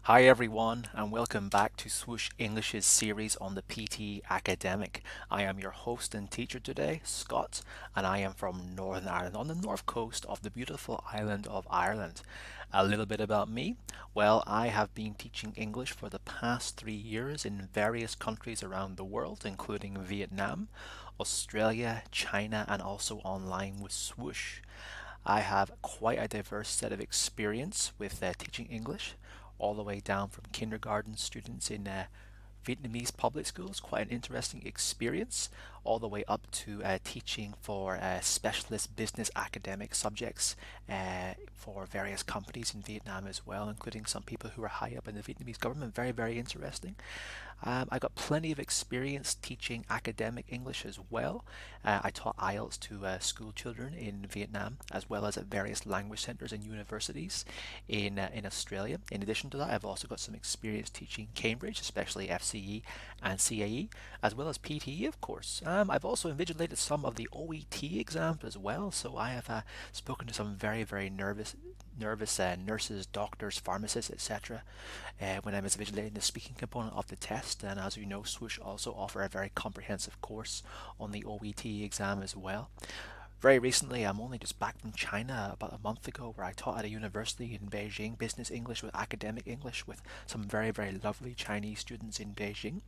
Hi everyone, and welcome back to Swoosh English's series on the PTE Academic. I am your host and teacher today, Scott, and I am from Northern Ireland on the north coast of the beautiful island of Ireland. A little bit about me. Well, I have been teaching English for the past 3 years in various countries around the world, including Vietnam, Australia, China, and also online with Swoosh. I have quite a diverse set of experience with teaching English, all the way down from kindergarten students in Vietnamese public schools, quite an interesting experience, all the way up to teaching for specialist business academic subjects for various companies in Vietnam as well, including some people who are high up in the Vietnamese government. Very, very interesting. I got plenty of experience teaching academic English as well. I taught IELTS to school children in Vietnam, as well as at various language centers and universities in Australia. In addition to that, I've also got some experience teaching Cambridge, especially FCE and CAE, as well as PTE, of course. I've also invigilated some of the OET exams as well, so I have spoken to some very, very nervous nurses, doctors, pharmacists, etc. When I was invigilating the speaking component of the test. And as you know, Swoosh also offer a very comprehensive course on the OET exam as well. Very recently, I'm only just back from China about a month ago, where I taught at a university in Beijing, business English with academic English with some very, very lovely Chinese students in Beijing.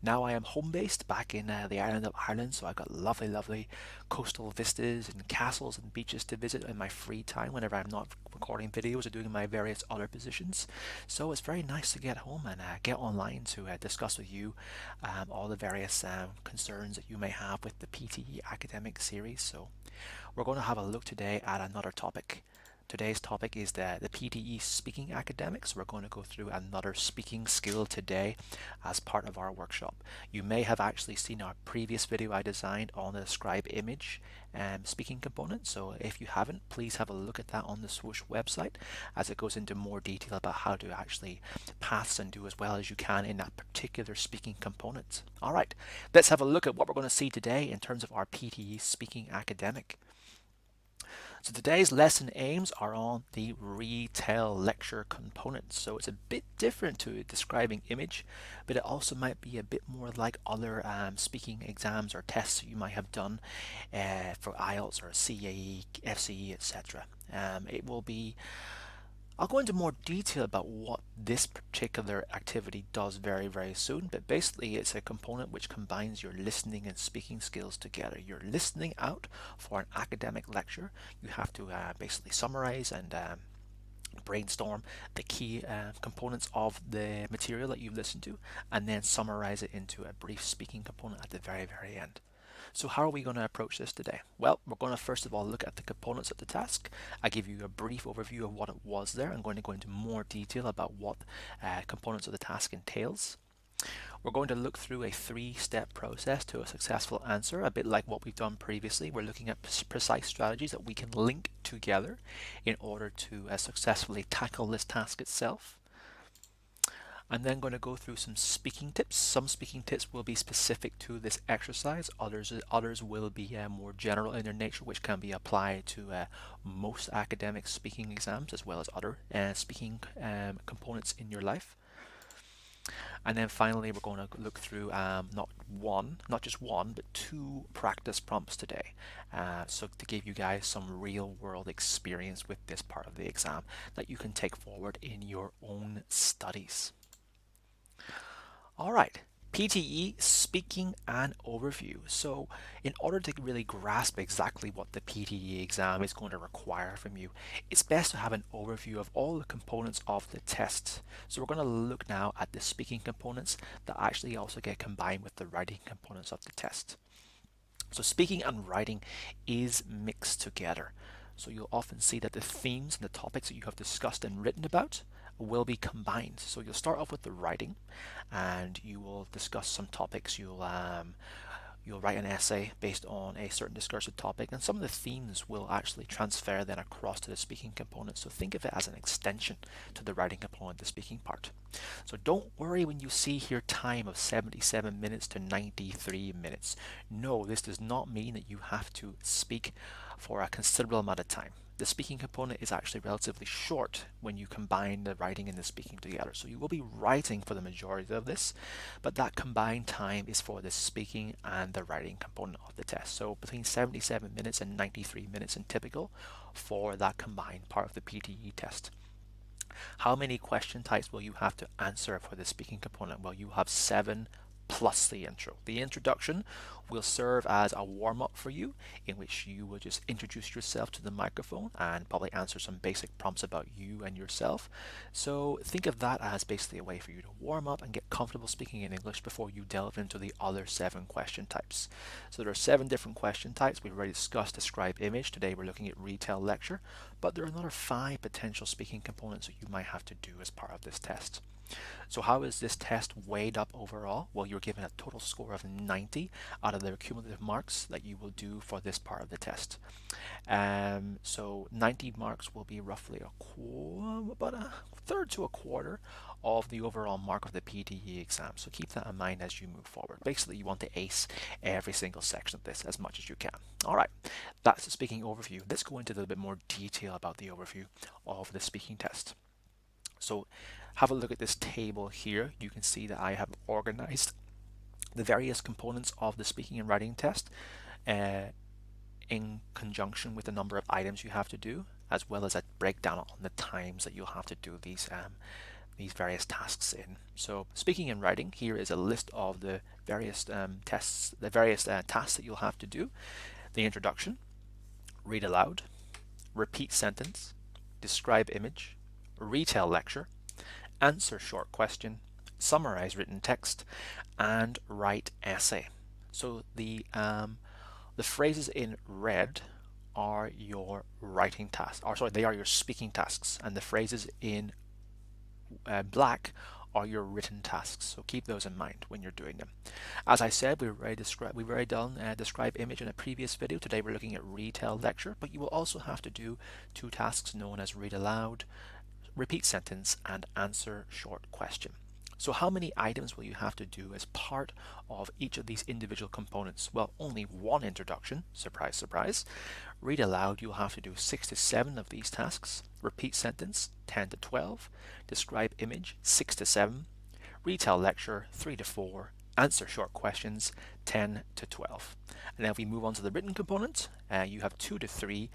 Now I am home based back in the island of Ireland, so I've got lovely, lovely coastal vistas and castles and beaches to visit in my free time whenever I'm not recording videos or doing my various other positions. So it's very nice to get home and get online to discuss with you all the various concerns that you may have with the PTE academic series. So we're going to have a look today at another topic. Today's topic is the PTE Speaking Academics. We're going to go through another speaking skill today as part of our workshop. You may have actually seen our previous video I designed on the scribe image speaking component. So if you haven't, please have a look at that on the Swoosh website, as it goes into more detail about how to actually pass and do as well as you can in that particular speaking component. All right, let's have a look at what we're going to see today in terms of our PTE Speaking Academic. So today's lesson aims are on the retail lecture component. So it's a bit different to describing image, but it also might be a bit more like other speaking exams or tests you might have done for IELTS or CAE, FCE, etc. It will be I'll go into more detail about what this particular activity does very, very soon, but basically it's a component which combines your listening and speaking skills together. You're listening out for an academic lecture. You have to basically summarize and brainstorm the key components of the material that you've listened to, and then summarize it into a brief speaking component at the very, very end. So how are we going to approach this today? Well, we're going to first of all look at the components of the task. I give you a brief overview of what it was there. I'm going to go into more detail about what components of the task entails. We're going to look through a three-step process to a successful answer, a bit like what we've done previously. We're looking at precise strategies that we can link together in order to successfully tackle this task itself. I'm then going to go through some speaking tips. Some speaking tips will be specific to this exercise. Others will be more general in their nature, which can be applied to most academic speaking exams as well as other speaking components in your life. And then finally, we're going to look through not just one, but two practice prompts today. So to give you guys some real world experience with this part of the exam that you can take forward in your own studies. All right, PTE Speaking and Overview. So in order to really grasp exactly what the PTE exam is going to require from you, it's best to have an overview of all the components of the test. So we're going to look now at the speaking components that actually also get combined with the writing components of the test. So speaking and writing is mixed together. So you'll often see that the themes and the topics that you have discussed and written about will be combined. So you'll start off with the writing, and you will discuss some topics. You'll write an essay based on a certain discursive topic, and some of the themes will actually transfer then across to the speaking component. So think of it as an extension to the writing component, the speaking part. So don't worry when you see here time of 77 minutes to 93 minutes. No, this does not mean that you have to speak for a considerable amount of time. the speaking component is actually relatively short when you combine the writing and the speaking together. So you will be writing for the majority of this, but that combined time is for the speaking and the writing component of the test. So between 77 minutes and 93 minutes in typical for that combined part of the PTE test. How many question types will you have to answer for the speaking component? Well, you have 7 plus the intro. The introduction will serve as a warm-up for you, in which you will just introduce yourself to the microphone and probably answer some basic prompts about you and yourself. So think of that as basically a way for you to warm up and get comfortable speaking in English before you delve into the other 7 question types. So there are 7 different question types. We've already discussed describe image. Today we're looking at retail lecture, but there are another 5 potential speaking components that you might have to do as part of this test. So how is this test weighed up overall? Well, you're given a total score of 90 out of the cumulative marks that you will do for this part of the test. So 90 marks will be roughly about a third to a quarter of the overall mark of the PTE exam. So keep that in mind as you move forward. Basically, you want to ace every single section of this as much as you can. All right, that's the speaking overview. Let's go into a little bit more detail about the overview of the speaking test. So have a look at this table here. You can see that I have organized the various components of the speaking and writing test in conjunction with the number of items you have to do, as well as a breakdown on the times that you'll have to do these various tasks in. So speaking and writing, here is a list of the various tasks that you'll have to do. The introduction, read aloud, repeat sentence, describe image, retail lecture, answer short question, summarize written text, and write essay. So the phrases in red are your writing tasks, or sorry, they are your speaking tasks, and the phrases in black are your written tasks. So keep those in mind when you're doing them. As I said, we've already done describe image in a previous video. Today we're looking at retail lecture, but you will also have to do 2 tasks known as read aloud, repeat sentence, and answer short question. So how many items will you have to do as part of each of these individual components? Well, only 1 introduction, surprise, surprise. Read aloud, you'll have to do 6 to 7 of these tasks. Repeat sentence, 10 to 12. Describe image, 6 to 7. Retail lecture, 3 to 4. Answer short questions, 10 to 12. And now if we move on to the written component, you have 2 to 3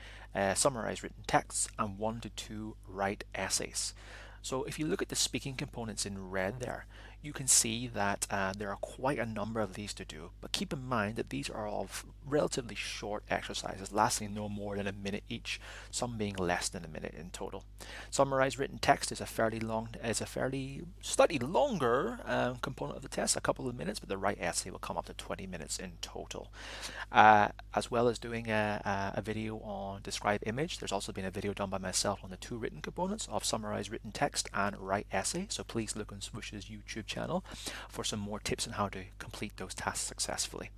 summarize written texts and 1 to 2 write essays. So if you look at the speaking components in red there, you can see that there are quite a number of these to do, but keep in mind that these are all relatively short exercises, lasting no more than a minute each, some being less than a minute in total. Summarize written text is a slightly longer component of the test, a couple of minutes, but the write essay will come up to 20 minutes in total. As well as doing a video on describe image, there's also been a video done by myself on the 2 written components of summarize written text and write essay, so please look on Swoosh's YouTube channel for some more tips on how to complete those tasks successfully.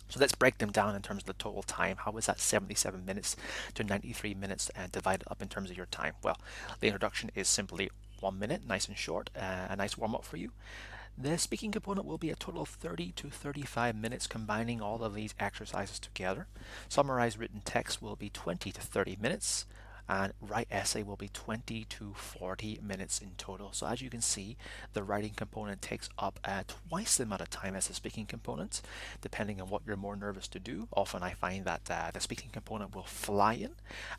So let's break them down in terms of the total time. How is that 77 minutes to 93 minutes divided up in terms of your time? Well, the introduction is simply 1 minute, nice and short, a nice warm-up for you. The speaking component will be a total of 30 to 35 minutes, combining all of these exercises together. Summarize written text will be 20 to 30 minutes, and write essay will be 20 to 40 minutes in total. So as you can see, the writing component takes up twice the amount of time as the speaking component, depending on what you're more nervous to do. Often I find that the speaking component will fly in,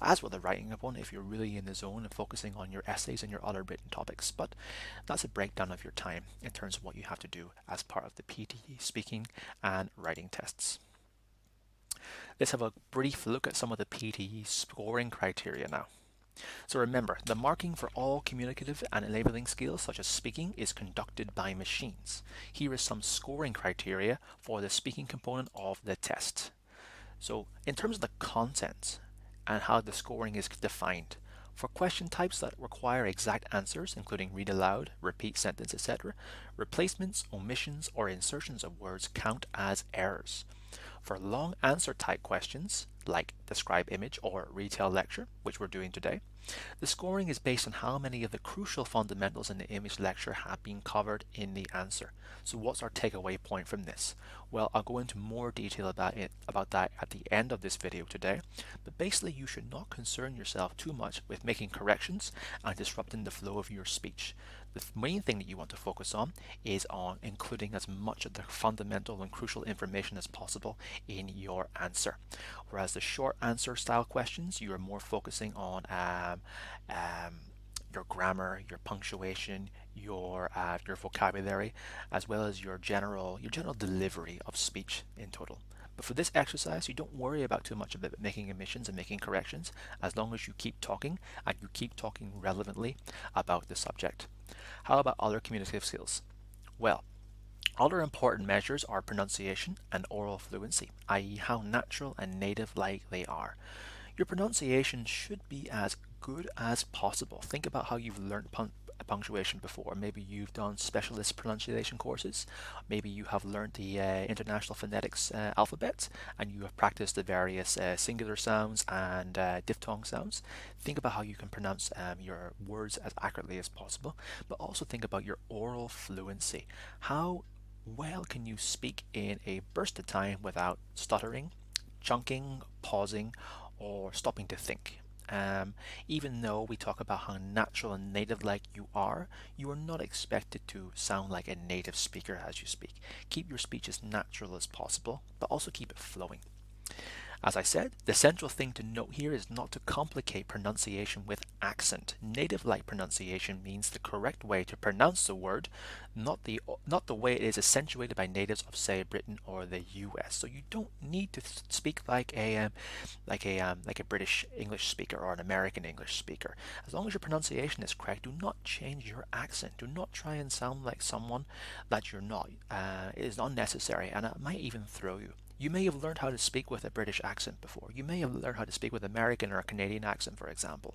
as will the writing component if you're really in the zone and focusing on your essays and your other written topics. But that's a breakdown of your time in terms of what you have to do as part of the PTE speaking and writing tests. Let's have a brief look at some of the PTE scoring criteria now. So remember, the marking for all communicative and labeling skills such as speaking is conducted by machines. Here is some scoring criteria for the speaking component of the test. So in terms of the content and how the scoring is defined, for question types that require exact answers, including read aloud, repeat sentence, etc., replacements, omissions, or insertions of words count as errors. For long answer type questions, like describe image or retail lecture, which we're doing today. The scoring is based on how many of the crucial fundamentals in the image lecture have been covered in the answer. So what's our takeaway point from this? Well, I'll go into more detail about that at the end of this video today, but basically you should not concern yourself too much with making corrections and disrupting the flow of your speech. The main thing that you want to focus on is on including as much of the fundamental and crucial information as possible in your answer. Whereas the short answer style questions, you are more focusing on your grammar, your punctuation, your vocabulary, as well as your general delivery of speech in total. But for this exercise, you don't worry about too much of it, making omissions and making corrections, as long as you keep talking and you keep talking relevantly about the subject. How about other communicative skills? Well, other important measures are pronunciation and oral fluency, i.e. how natural and native-like they are. Your pronunciation should be as good as possible. Think about how you've learned punctuation before. Maybe you've done specialist pronunciation courses. Maybe you have learned the International Phonetics alphabet and you have practiced the various singular sounds and diphthong sounds. Think about how you can pronounce your words as accurately as possible, but also think about your oral fluency. How well can you speak in a burst of time without stuttering, chunking, pausing, or stopping to think? Even though we talk about how natural and native-like you are not expected to sound like a native speaker as you speak. Keep your speech as natural as possible, but also keep it flowing. As I said, the central thing to note here is not to complicate pronunciation with accent. Native-like pronunciation means the correct way to pronounce the word, not the way it is accentuated by natives of, say, Britain or the US. So you don't need to speak like a British English speaker or an American English speaker. As long as your pronunciation is correct, do not change your accent. Do not try and sound like someone that you're not. It is unnecessary, and it might even throw you. You may have learned how to speak with a British accent before. You may have learned how to speak with an American or a Canadian accent, for example.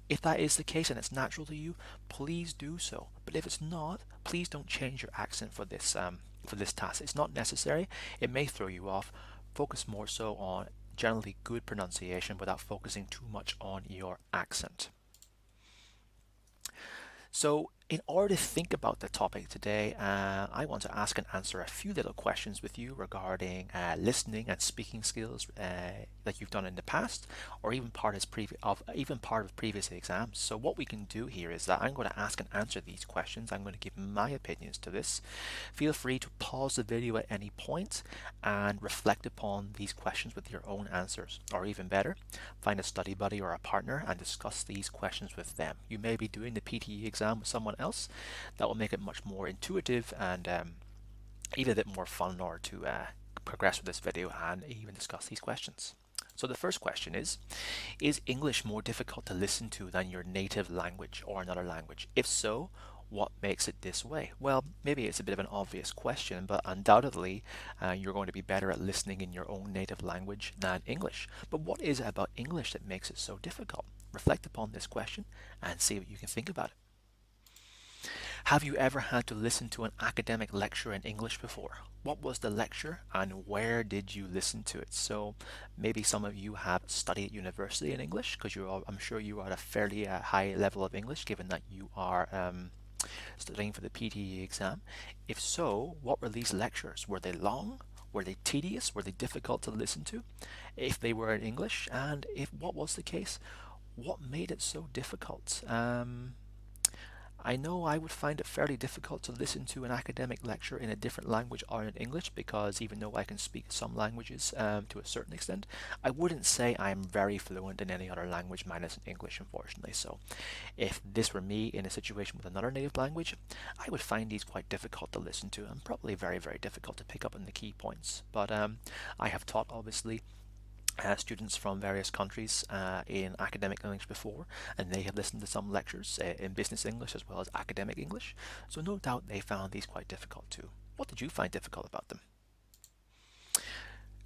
If that is the case and it's natural to you, please do so. But if it's not, please don't change your accent for this task. It's not necessary. It may throw you off. Focus more so on generally good pronunciation without focusing too much on your accent. So in order to think about the topic today, I want to ask and answer a few little questions with you regarding listening and speaking skills that you've done in the past, or even part of previous exams. So what we can do here is that I'm going to ask and answer these questions. I'm going to give my opinions to this. Feel free to pause the video at any point and reflect upon these questions with your own answers, or even better, find a study buddy or a partner and discuss these questions with them. You may be doing the PTE exam with someone else. That will make it much more intuitive and even a bit more fun in order to progress with this video and even discuss these questions. So the first question is English more difficult to listen to than your native language or another language? If so, what makes it this way? Well, maybe it's a bit of an obvious question, but undoubtedly you're going to be better at listening in your own native language than English. But what is it about English that makes it so difficult? Reflect upon this question and see what you can think about it. Have you ever had to listen to an academic lecture in English before? What was the lecture and where did you listen to it? So maybe some of you have studied at university in English because I'm sure you are at a fairly high level of English given that you are studying for the PTE exam. If so, what were these lectures? Were they long? Were they tedious? Were they difficult to listen to? If they were in English, and if what was the case, what made it so difficult? I know I would find it fairly difficult to listen to an academic lecture in a different language or in English because even though I can speak some languages to a certain extent, I wouldn't say I'm very fluent in any other language minus English, unfortunately. So if this were me in a situation with another native language, I would find these quite difficult to listen to and probably very, very difficult to pick up on the key points. But I have taught, obviously, students from various countries in academic English before, and they have listened to some lectures in business English as well as academic English, so no doubt they found these quite difficult too. What did you find difficult about them?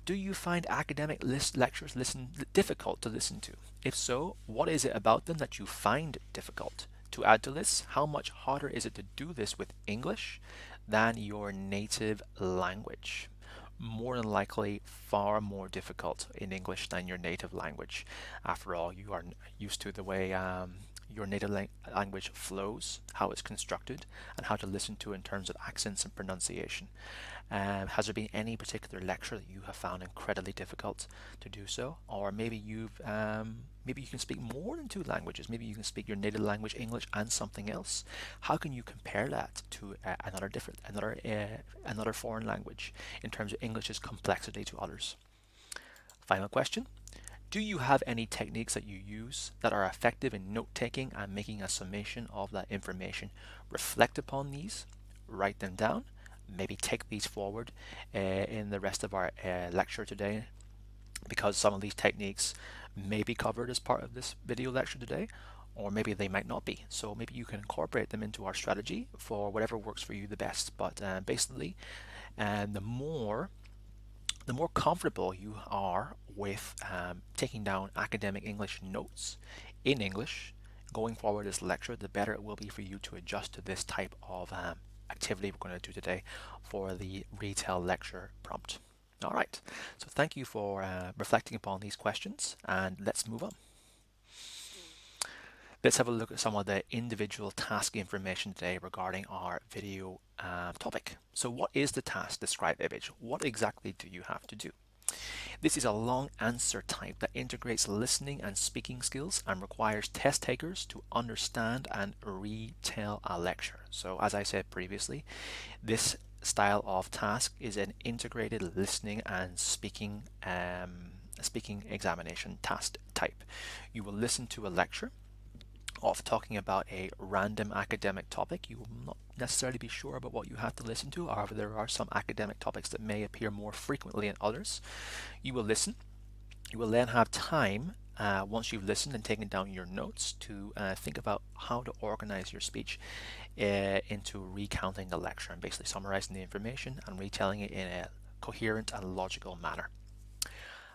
Do you find academic lectures difficult to listen to? If so, what is it about them that you find difficult? To add to this, how much harder is it to do this with English than your native language? more than likely far more difficult in English than your native language. After all, you are used to the way your native language flows, how it's constructed, and how to listen to it in terms of accents and pronunciation. Has there been any particular lecture that you have found incredibly difficult to do so? Or maybe you can speak more than two languages. Maybe you can speak your native language, English, and something else. How can you compare that to another foreign language in terms of English's complexity to others? Final question. Do you have any techniques that you use that are effective in note taking and making a summation of that information? Reflect upon these, write them down, maybe take these forward in the rest of our lecture today, because some of these techniques may be covered as part of this video lecture today, or maybe they might not be. So maybe you can incorporate them into our strategy for whatever works for you the best. But basically, the more comfortable you are with taking down academic English notes in English going forward this lecture, the better it will be for you to adjust to this type of activity we're going to do today for the retail lecture prompt. All right, so thank you for reflecting upon these questions, and let's move on. Let's have a look at some of the individual task information today regarding our video topic. So what is the task? Describe image. What exactly do you have to do? This is a long answer type that integrates listening and speaking skills and requires test takers to understand and retell a lecture. So as I said previously, this style of task is an integrated listening and speaking examination task type. You will listen to a lecture of talking about a random academic topic. You will not necessarily be sure about what you have to listen to. However, there are some academic topics that may appear more frequently than others. You will listen. You will then have time, once you've listened and taken down your notes, to think about how to organize your speech into recounting the lecture and basically summarizing the information and retelling it in a coherent and logical manner.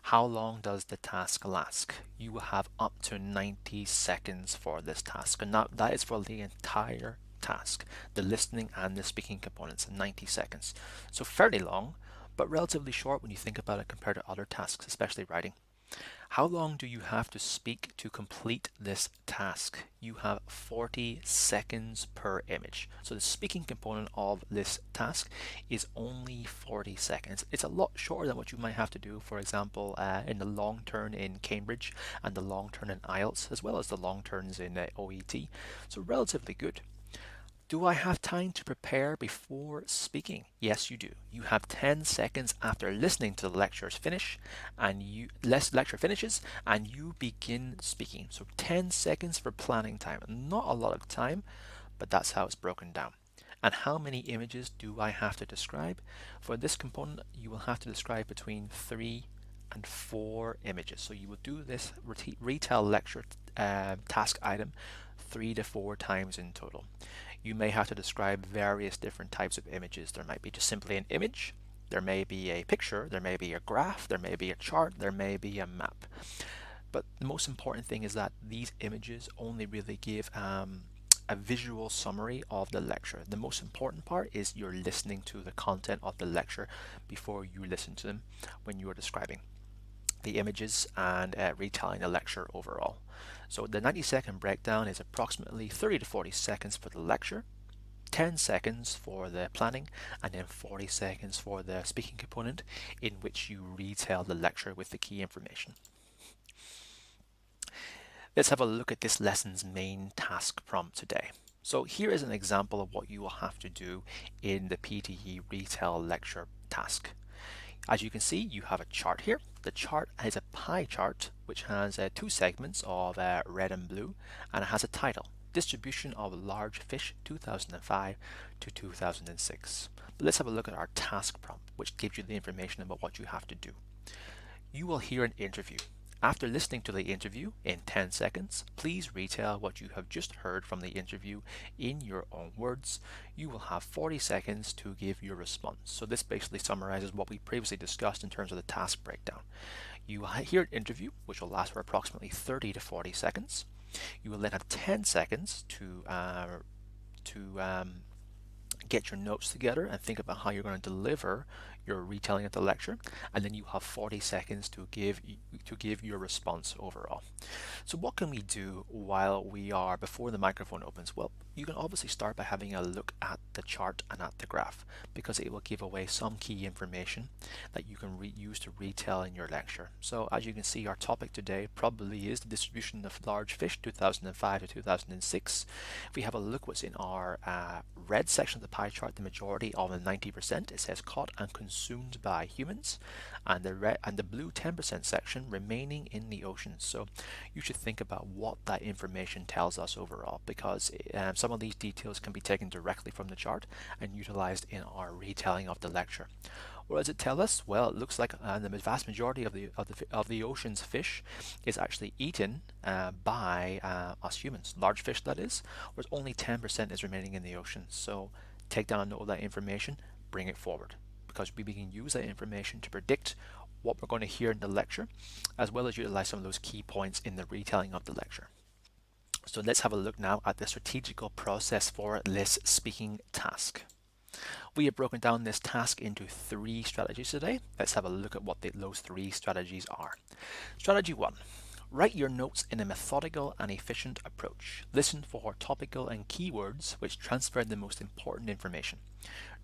How long does the task last? You will have up to 90 seconds for this task, and that is for the entire task, the listening and the speaking components, 90 seconds. So fairly long, but relatively short when you think about it compared to other tasks, especially writing. How long do you have to speak to complete this task? You have 40 seconds per image. So the speaking component of this task is only 40 seconds. It's a lot shorter than what you might have to do, for example, in the long turn in Cambridge and the long turn in IELTS, as well as the long turns in OET. So relatively good. Do I have time to prepare before speaking? Yes, you do. You have 10 seconds after listening to the lecture's finish, and lecture finishes, and you begin speaking. So 10 seconds for planning time. Not a lot of time, but that's how it's broken down. And how many images do I have to describe? For this component, you will have to describe between 3 and 4 images. So you will do this retail lecture task item 3 to 4 times in total. You may have to describe various different types of images. There might be just simply an image, there may be a picture, there may be a graph, there may be a chart, there may be a map. But the most important thing is that these images only really give a visual summary of the lecture. The most important part is you're listening to the content of the lecture before you listen to them when you are describing the images and retelling the lecture overall. So the 90-second breakdown is approximately 30 to 40 seconds for the lecture, 10 seconds for the planning, and then 40 seconds for the speaking component, in which you retell the lecture with the key information. Let's have a look at this lesson's main task prompt today. So here is an example of what you will have to do in the PTE Retail Lecture task. As you can see, you have a chart here. The chart is a pie chart which has 2 segments of red and blue, and it has a title, Distribution of Large Fish 2005 to 2006. But let's have a look at our task prompt, which gives you the information about what you have to do. You will hear an interview. After listening to the interview in 10 seconds, please retell what you have just heard from the interview in your own words. You will have 40 seconds to give your response. So this basically summarizes what we previously discussed in terms of the task breakdown. You will hear an interview, which will last for approximately 30 to 40 seconds. You will then have 10 seconds to get your notes together and think about how you're going to deliver your retelling of the lecture, and then you have 40 seconds to give your response overall. So what can we do while we are before the microphone opens? Well, you can obviously start by having a look at the chart and at the graph, because it will give away some key information that you can use to retell in your lecture. So as you can see, our topic today probably is the distribution of large fish 2005 to 2006. If we have a look what's in our red section of the pie chart, the majority of the 90%, it says caught and consumed by humans, and the blue 10% section remaining in the oceans. So you should think about what that information tells us overall, because some of these details can be taken directly from the chart and utilized in our retelling of the lecture. What does it tell us? Well, it looks like the vast majority of the ocean's fish is actually eaten by us humans, large fish that is, whereas only 10% is remaining in the ocean. So take down a note of that information, bring it forward, because we can use that information to predict what we're going to hear in the lecture, as well as utilize some of those key points in the retelling of the lecture. So let's have a look now at the strategical process for this speaking task. We have broken down this task into 3 strategies today. Let's have a look at what those 3 strategies are. Strategy 1. Write your notes in a methodical and efficient approach. Listen for topical and keywords which transfer the most important information.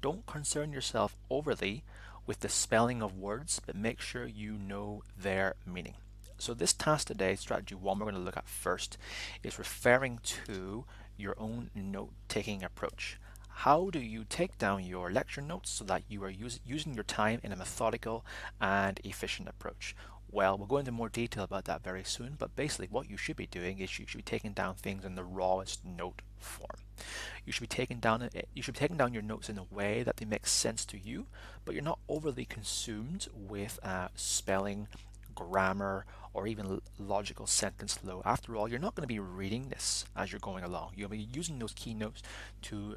Don't concern yourself overly with the spelling of words, but make sure you know their meaning. So this task today, strategy 1, we're going to look at first, is referring to your own note-taking approach. How do you take down your lecture notes so that you are using your time in a methodical and efficient approach? Well, we'll go into more detail about that very soon, but basically what you should be doing is you should be taking down things in the rawest note form. You should be taking down your notes in a way that they make sense to you, but you're not overly consumed with spelling, grammar, or even logical sentence flow. After all, you're not going to be reading this as you're going along. You'll be using those keynotes to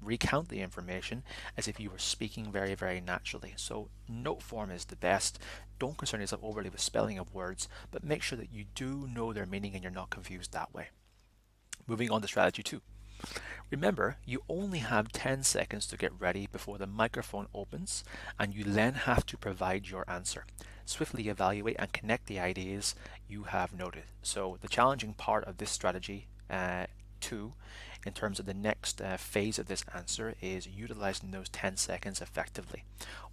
recount the information as if you were speaking very, very naturally. So note form is the best. Don't concern yourself overly with spelling of words, but make sure that you do know their meaning and you're not confused that way. Moving on to strategy 2. Remember, you only have 10 seconds to get ready before the microphone opens, and you then have to provide your answer. Swiftly evaluate and connect the ideas you have noted. So the challenging part of this strategy 2, in terms of the next phase of this answer, is utilizing those 10 seconds effectively.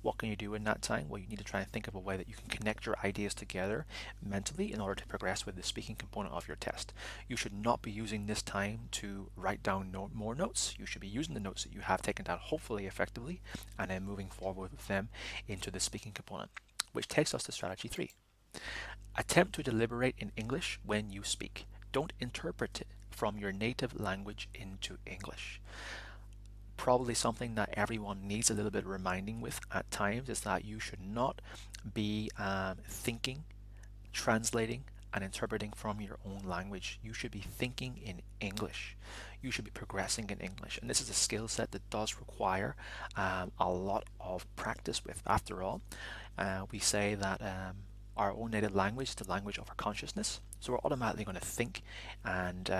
What can you do in that time? Well, you need to try and think of a way that you can connect your ideas together mentally in order to progress with the speaking component of your test. You should not be using this time to write down more notes. You should be using the notes that you have taken down, hopefully effectively, and then moving forward with them into the speaking component, which takes us to strategy 3. Attempt to deliberate in English when you speak. Don't interpret it from your native language into English. Probably something that everyone needs a little bit of reminding with at times is that you should not be thinking, translating, and interpreting from your own language. You should be thinking in English. You should be progressing in English. And this is a skill set that does require a lot of practice with. After all, we say that our own native language is the language of our consciousness. So we're automatically going to think and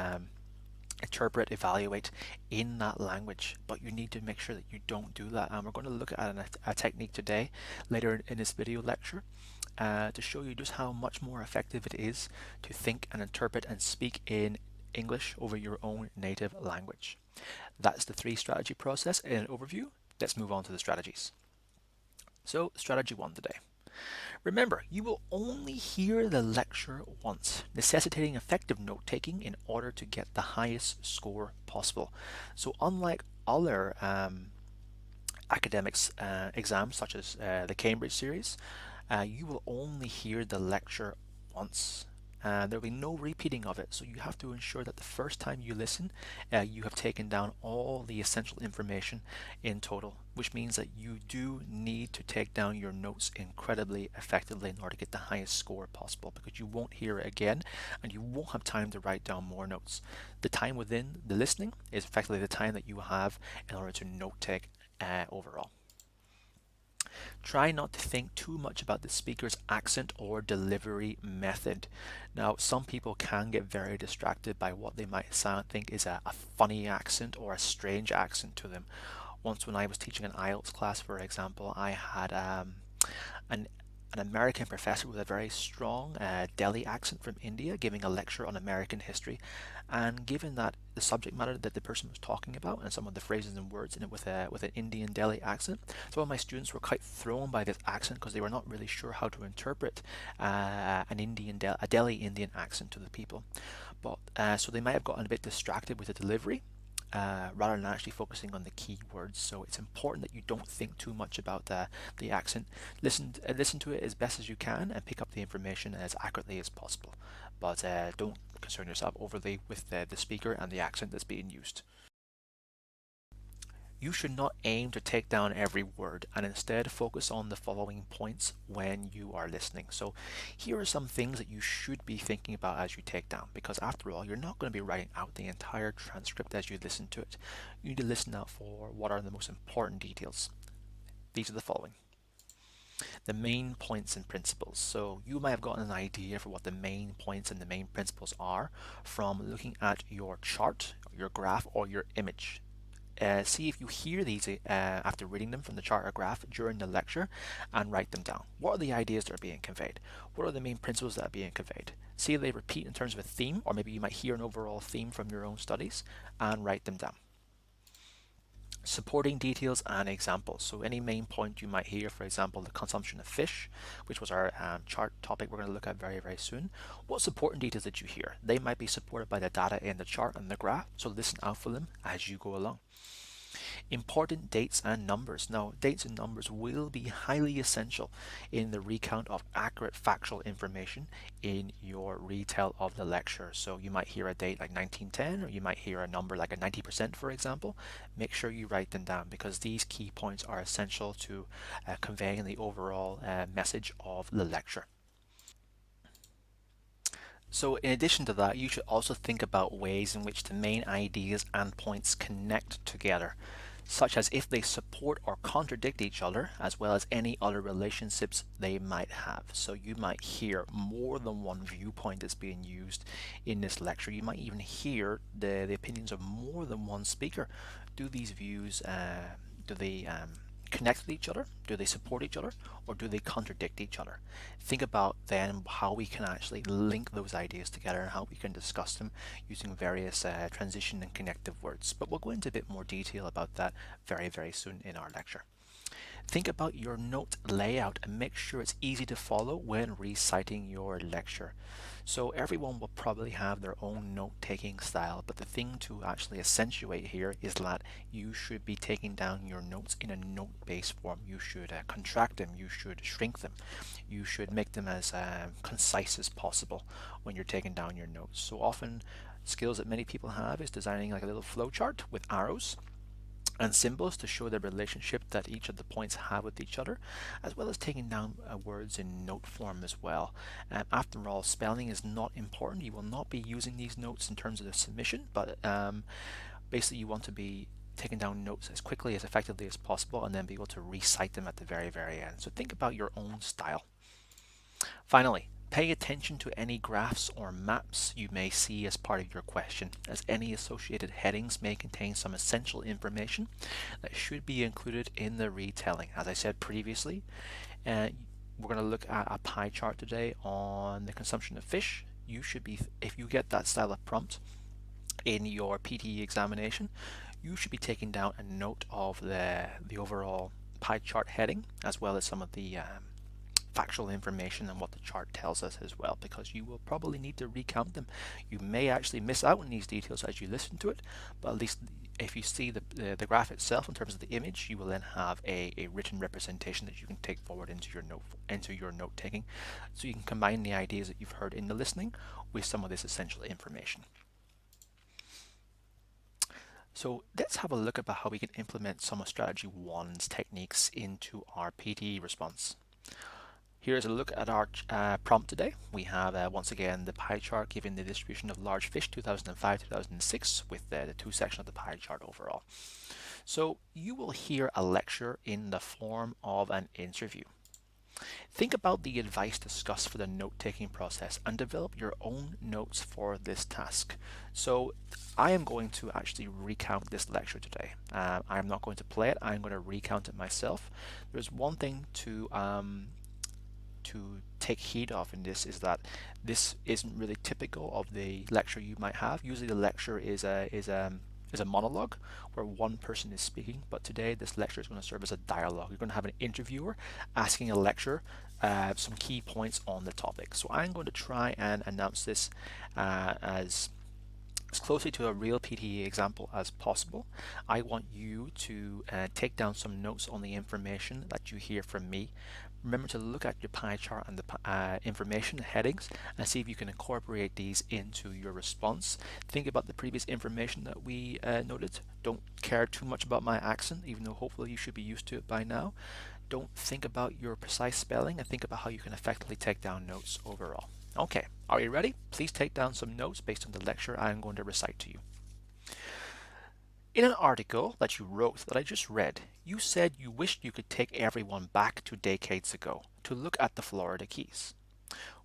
interpret, evaluate in that language, but you need to make sure that you don't do that. And we're going to look at a technique today, later in this video lecture, to show you just how much more effective it is to think and interpret and speak in English over your own native language. That's the 3 strategy process in an overview. Let's move on to the strategies. So, strategy 1 today. Remember, you will only hear the lecture once, necessitating effective note-taking in order to get the highest score possible. So unlike other academics exams, such as the Cambridge series, you will only hear the lecture once. There will be no repeating of it, so you have to ensure that the first time you listen, you have taken down all the essential information in total, which means that you do need to take down your notes incredibly effectively in order to get the highest score possible, because you won't hear it again and you won't have time to write down more notes. The time within the listening is effectively the time that you have in order to note take overall. Try not to think too much about the speaker's accent or delivery method. Now, some people can get very distracted by what they might think is a funny accent or a strange accent to them. Once when I was teaching an IELTS class, for example, I had an an American professor with a very strong Delhi accent from India giving a lecture on American history, and given that the subject matter that the person was talking about and some of the phrases and words in it with an Indian Delhi accent, some of my students were quite thrown by this accent because they were not really sure how to interpret a Delhi Indian accent to the people. But so they might have gotten a bit distracted with the delivery rather than actually focusing on the key words. So it's important that you don't think too much about the accent. Listen to it as best as you can and pick up the information as accurately as possible. But don't concern yourself overly with the speaker and the accent that's being used. You should not aim to take down every word and instead focus on the following points when you are listening. So here are some things that you should be thinking about as you take down, because after all, you're not going to be writing out the entire transcript as you listen to it. You need to listen out for what are the most important details. These are the following. The main points and principles. So you might have gotten an idea for what the main points and the main principles are from looking at your chart, your graph, or your image. See if you hear these after reading them from the chart or graph during the lecture, and write them down. What are the ideas that are being conveyed? What are the main principles that are being conveyed? See if they repeat in terms of a theme, or maybe you might hear an overall theme from your own studies, and write them down. Supporting details and examples. So any main point you might hear, for example, the consumption of fish, which was our chart topic we're going to look at very, very soon. What supporting details did you hear? They might be supported by the data in the chart and the graph, so listen out for them as you go along. Important dates and numbers. Now, dates and numbers will be highly essential in the recount of accurate factual information in your retell of the lecture. So you might hear a date like 1910, or you might hear a number like a 90%, for example. Make sure you write them down, because these key points are essential to conveying the overall message of the lecture. So in addition to that, you should also think about ways in which the main ideas and points connect together, such as if they support or contradict each other, as well as any other relationships they might have. So you might hear more than one viewpoint that's being used in this lecture. You might even hear the opinions of more than one speaker. Do these views, do they connect with each other? Do they support each other, or do they contradict each other? Think about then how we can actually link those ideas together and how we can discuss them using various transition and connective words. But we'll go into a bit more detail about that very, very soon in our lecture. Think about your note layout and make sure it's easy to follow when reciting your lecture. So everyone will probably have their own note-taking style, but the thing to actually accentuate here is that you should be taking down your notes in a note-based form. You should contract them, you should shrink them, you should make them as concise as possible when you're taking down your notes. So often skills that many people have is designing like a little flow chart with arrows and symbols to show the relationship that each of the points have with each other, as well as taking down words in note form as well. After all, spelling is not important. You will not be using these notes in terms of the submission, but basically you want to be taking down notes as quickly as effectively as possible and then be able to recite them at the very, very end. So think about your own style. Finally, pay attention to any graphs or maps you may see as part of your question, as any associated headings may contain some essential information that should be included in the retelling. As I said previously, we're going to look at a pie chart today on the consumption of fish. You should be, if you get that style of prompt in your PTE examination, you should be taking down a note of the overall pie chart heading, as well as some of the factual information and what the chart tells us as well, because you will probably need to recount them. You may actually miss out on these details as you listen to it, but at least if you see the graph itself in terms of the image, you will then have a written representation that you can take forward into your note taking, so you can combine the ideas that you've heard in the listening with some of this essential information. So let's have a look about how we can implement some of strategy one's techniques into our PTE response. Here's a look at our prompt today. We have once again the pie chart giving the distribution of large fish 2005-2006 with the two sections of the pie chart overall. So you will hear a lecture in the form of an interview. Think about the advice discussed for the note-taking process and develop your own notes for this task. So I am going to actually recount this lecture today. I'm not going to play it, I'm going to recount it myself. There's one thing to take heed of in this is that this isn't really typical of the lecture you might have. Usually the lecture is a monologue where one person is speaking, but today this lecture is going to serve as a dialogue. You're going to have an interviewer asking a lecturer some key points on the topic. So I'm going to try and announce this as closely to a real PTE example as possible. I want you to take down some notes on the information that you hear from me. Remember to look at your pie chart and the information headings and see if you can incorporate these into your response. Think about the previous information that we noted. Don't care too much about my accent, even though hopefully you should be used to it by now. Don't think about your precise spelling and think about how you can effectively take down notes overall. Okay, are you ready? Please take down some notes based on the lecture I am going to recite to you. In an article that you wrote that I just read, you said you wished you could take everyone back to decades ago to look at the Florida Keys.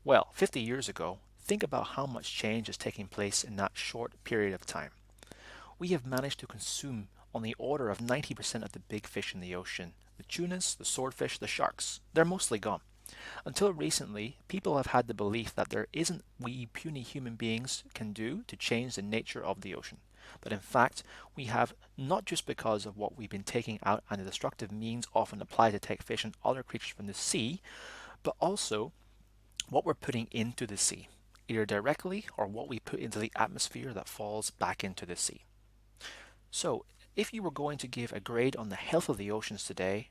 Well, 50 years ago, think about how much change is taking place in that short period of time. We have managed to consume on the order of 90% of the big fish in the ocean. The tunas, the swordfish, the sharks, they're mostly gone. Until recently, people have had the belief that there isn't we puny human beings can do to change the nature of the ocean. But in fact, we have, not just because of what we've been taking out and the destructive means often applied to take fish and other creatures from the sea, but also what we're putting into the sea, either directly or what we put into the atmosphere that falls back into the sea. So, if you were going to give a grade on the health of the oceans today,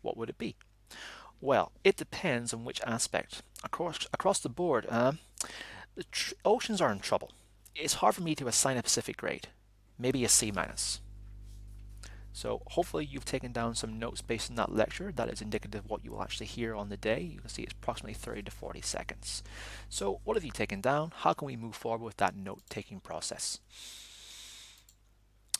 what would it be? Well, it depends on which aspect. Across the board, the oceans are in trouble. It's hard for me to assign a specific grade, maybe a C minus. So hopefully you've taken down some notes based on that lecture. That is indicative of what you will actually hear on the day. You can see it's approximately 30 to 40 seconds. So what have you taken down? How can we move forward with that note-taking process?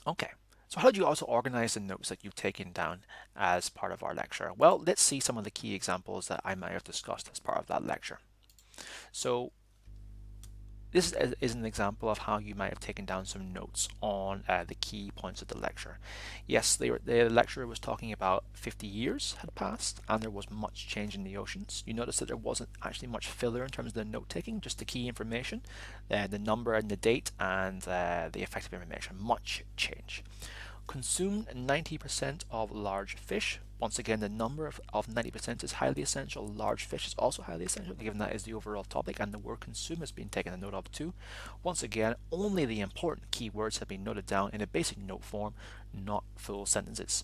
Okay, so how did you also organize the notes that you've taken down as part of our lecture? Well, let's see some of the key examples that I might have discussed as part of that lecture. So this is an example of how you might have taken down some notes on the key points of the lecture. Yes, the lecturer was talking about 50 years had passed and there was much change in the oceans. You notice that there wasn't actually much filler in terms of the note taking, just the key information, the number and the date, and the effective information. Much change. Consumed 90% of large fish. Once again, the number of 90% is highly essential. Large fish is also highly essential, given that is the overall topic, and the word consume has been taken a note of too. Once again, only the important keywords have been noted down in a basic note form, not full sentences.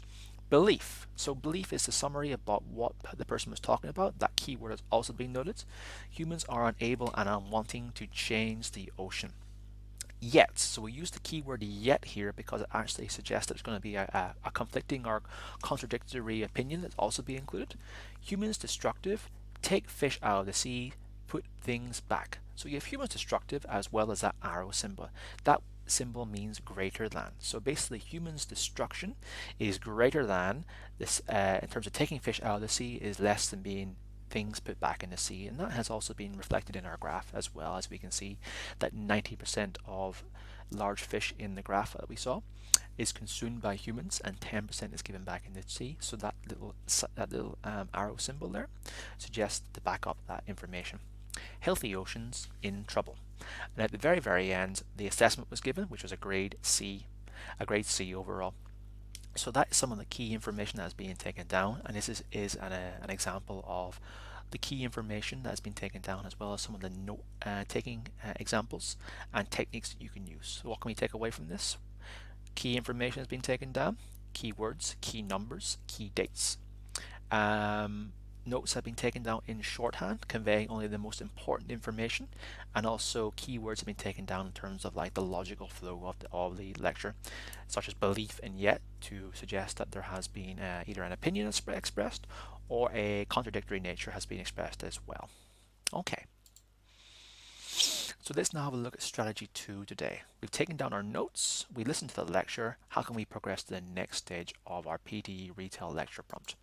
Belief. So belief is the summary about what the person was talking about. That keyword has also been noted. Humans are unable and unwanting to change the ocean. Yet, so we use the keyword yet here because it actually suggests that it's going to be a conflicting or contradictory opinion that's also be included. Humans destructive, take fish out of the sea, put things back. So you have humans destructive as well as that arrow symbol. That symbol means greater than. So basically humans destruction is greater than this in terms of taking fish out of the sea is less than being things put back in the sea, and that has also been reflected in our graph as well. As we can see that 90% of large fish in the graph that we saw is consumed by humans and 10% is given back in the sea. So that little arrow symbol there suggests to back up that information. Healthy oceans in trouble. And at the very end, the assessment was given, which was a grade C overall. So that is some of the key information that is being taken down, and this is an example of the key information that has been taken down, as well as some of the note taking examples and techniques that you can use. So what can we take away from this? Key information has been taken down, keywords, key numbers, key dates. Notes have been taken down in shorthand, conveying only the most important information, and also keywords have been taken down in terms of like the logical flow of the lecture, such as belief and yet, to suggest that there has been either an opinion expressed or a contradictory nature has been expressed as well. Okay. So let's now have a look at strategy 2 today. We've taken down our notes, we listened to the lecture. How can we progress to the next stage of our PTE Retail Lecture prompt?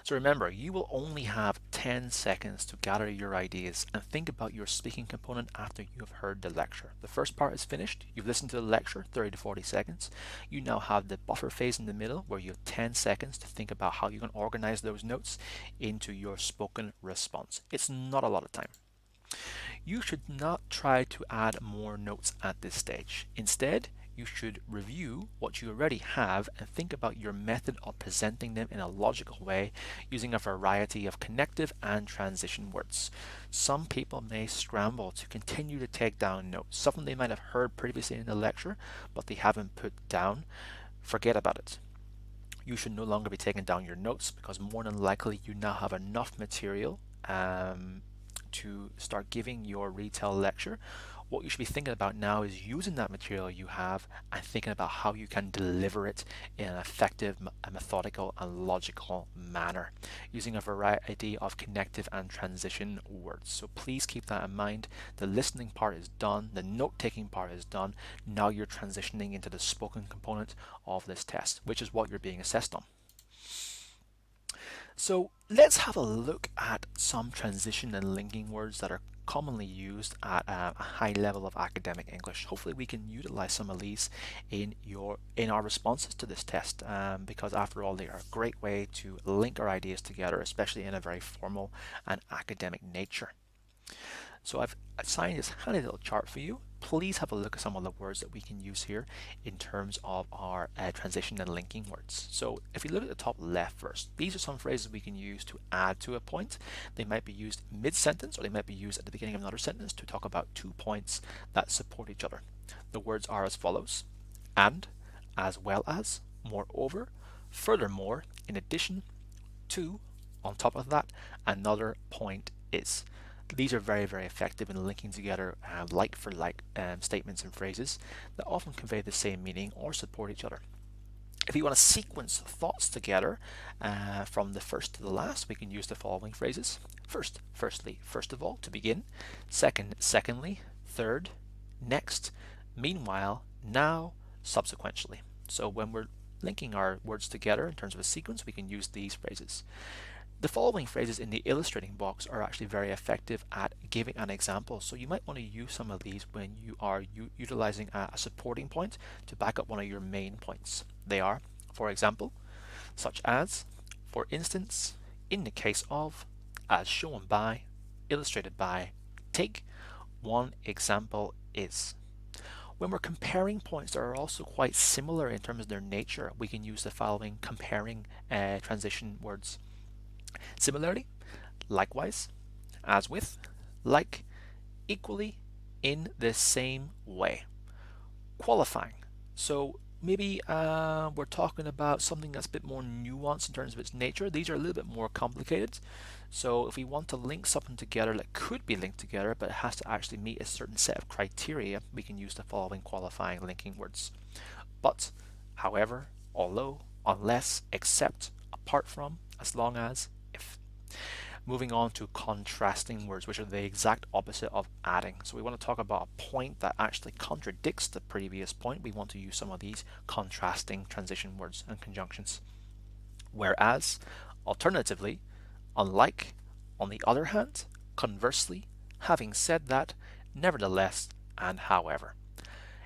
So remember, you will only have 10 seconds to gather your ideas and think about your speaking component after you have heard the lecture. The first part is finished. You've listened to the lecture, 30 to 40 seconds. You now have the buffer phase in the middle where you have 10 seconds to think about how you can organize those notes into your spoken response. It's not a lot of time. You should not try to add more notes at this stage. Instead, you should review what you already have and think about your method of presenting them in a logical way using a variety of connective and transition words. Some people may scramble to continue to take down notes, something they might have heard previously in the lecture but they haven't put down. Forget about it. You should no longer be taking down your notes because more than likely you now have enough material to start giving your retail lecture. What you should be thinking about now is using that material you have and thinking about how you can deliver it in an effective, methodical, and logical manner using a variety of connective and transition words. So please keep that in mind. The listening part is done, the note-taking part is done. Now you're transitioning into the spoken component of this test, which is what you're being assessed on. So let's have a look at some transition and linking words that are commonly used at a high level of academic English. Hopefully we can utilize some of these in our responses to this test because after all they are a great way to link our ideas together, especially in a very formal and academic nature. So I've assigned this handy little chart for you. Please have a look at some of the words that we can use here in terms of our transition and linking words. So if we look at the top left first, these are some phrases we can use to add to a point. They might be used mid-sentence or they might be used at the beginning of another sentence to talk about 2 points that support each other. The words are as follows: and, as well as, moreover, furthermore, in addition to, on top of that, another point is. These are very, very effective in linking together like for like statements and phrases that often convey the same meaning or support each other. If you want to sequence thoughts together from the first to the last, we can use the following phrases. First, firstly, first of all, to begin. Second, secondly. Third, next. Meanwhile, now, subsequently. So when we're linking our words together in terms of a sequence, we can use these phrases. The following phrases in the illustrating box are actually very effective at giving an example, so you might want to use some of these when you are utilizing a supporting point to back up one of your main points. They are, for example, such as, for instance, in the case of, as shown by, illustrated by, take, one example is. When we're comparing points that are also quite similar in terms of their nature, we can use the following comparing transition words. Similarly, likewise, as with, like, equally, in the same way. Qualifying. So maybe we're talking about something that's a bit more nuanced in terms of its nature. These are a little bit more complicated. So if we want to link something together that could be linked together, but it has to actually meet a certain set of criteria, we can use the following qualifying linking words. But, however, although, unless, except, apart from, as long as, if. Moving on to contrasting words, which are the exact opposite of adding. So we want to talk about a point that actually contradicts the previous point. We want to use some of these contrasting transition words and conjunctions. Whereas, alternatively, unlike, on the other hand, conversely, having said that, nevertheless, and however.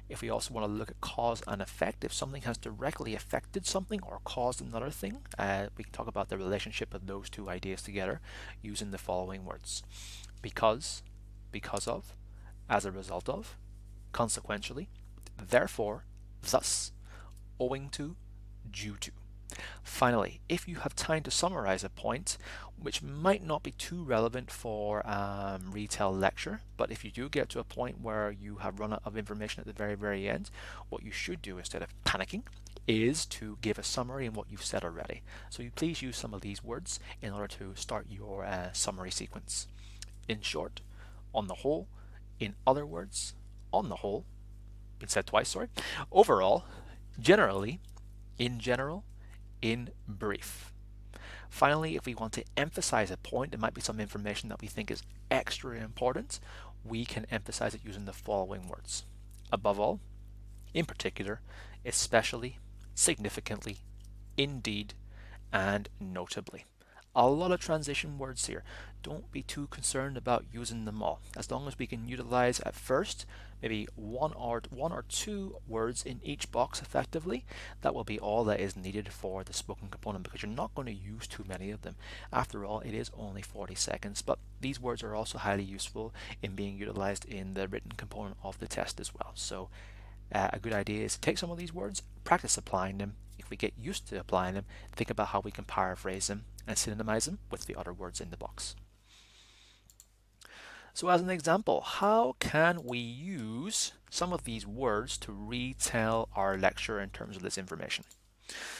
If we also want to look at cause and effect, if something has directly affected something or caused another thing, we can talk about the relationship of those two ideas together using the following words. Because of, as a result of, consequentially, therefore, thus, owing to, due to. Finally, if you have time to summarize a point, which might not be too relevant for retail lecture, but if you do get to a point where you have run out of information at the very, very end, what you should do instead of panicking is to give a summary in what you've said already. So you please use some of these words in order to start your summary sequence. In short, on the whole, in other words, on the whole, been said twice, sorry, overall, generally, in general, in brief. Finally, if we want to emphasize a point, there might be some information that we think is extra important, we can emphasize it using the following words. Above all, in particular, especially, significantly, indeed, and notably. A lot of transition words here. Don't be too concerned about using them all. As long as we can utilize at first maybe one or two words in each box effectively, that will be all that is needed for the spoken component, because you're not going to use too many of them. After all, it is only 40 seconds, but these words are also highly useful in being utilized in the written component of the test as well. So a good idea is to take some of these words, practice applying them. If we get used to applying them, think about how we can paraphrase them and synonymize them with the other words in the box. So as an example, how can we use some of these words to retell our lecture in terms of this information?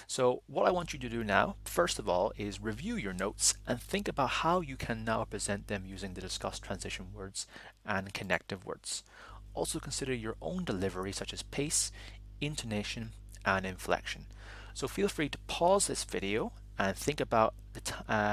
So what I want you to do now, first of all, is review your notes and think about how you can now present them using the discussed transition words and connective words. Also consider your own delivery, such as pace, intonation, and inflection. So feel free to pause this video and think about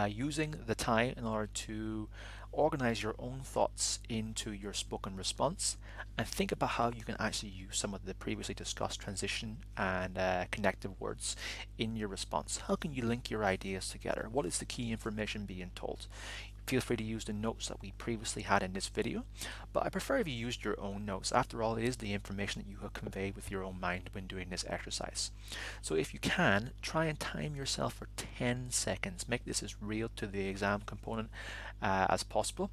using the time in order to organize your own thoughts into your spoken response, and think about how you can actually use some of the previously discussed transition and connective words in your response. How can you link your ideas together? What is the key information being told? Feel free to use the notes that we previously had in this video, but I prefer if you used your own notes. After all, it is the information that you have conveyed with your own mind when doing this exercise. So if you can, try and time yourself for 10 seconds. Make this as real to the exam component as possible.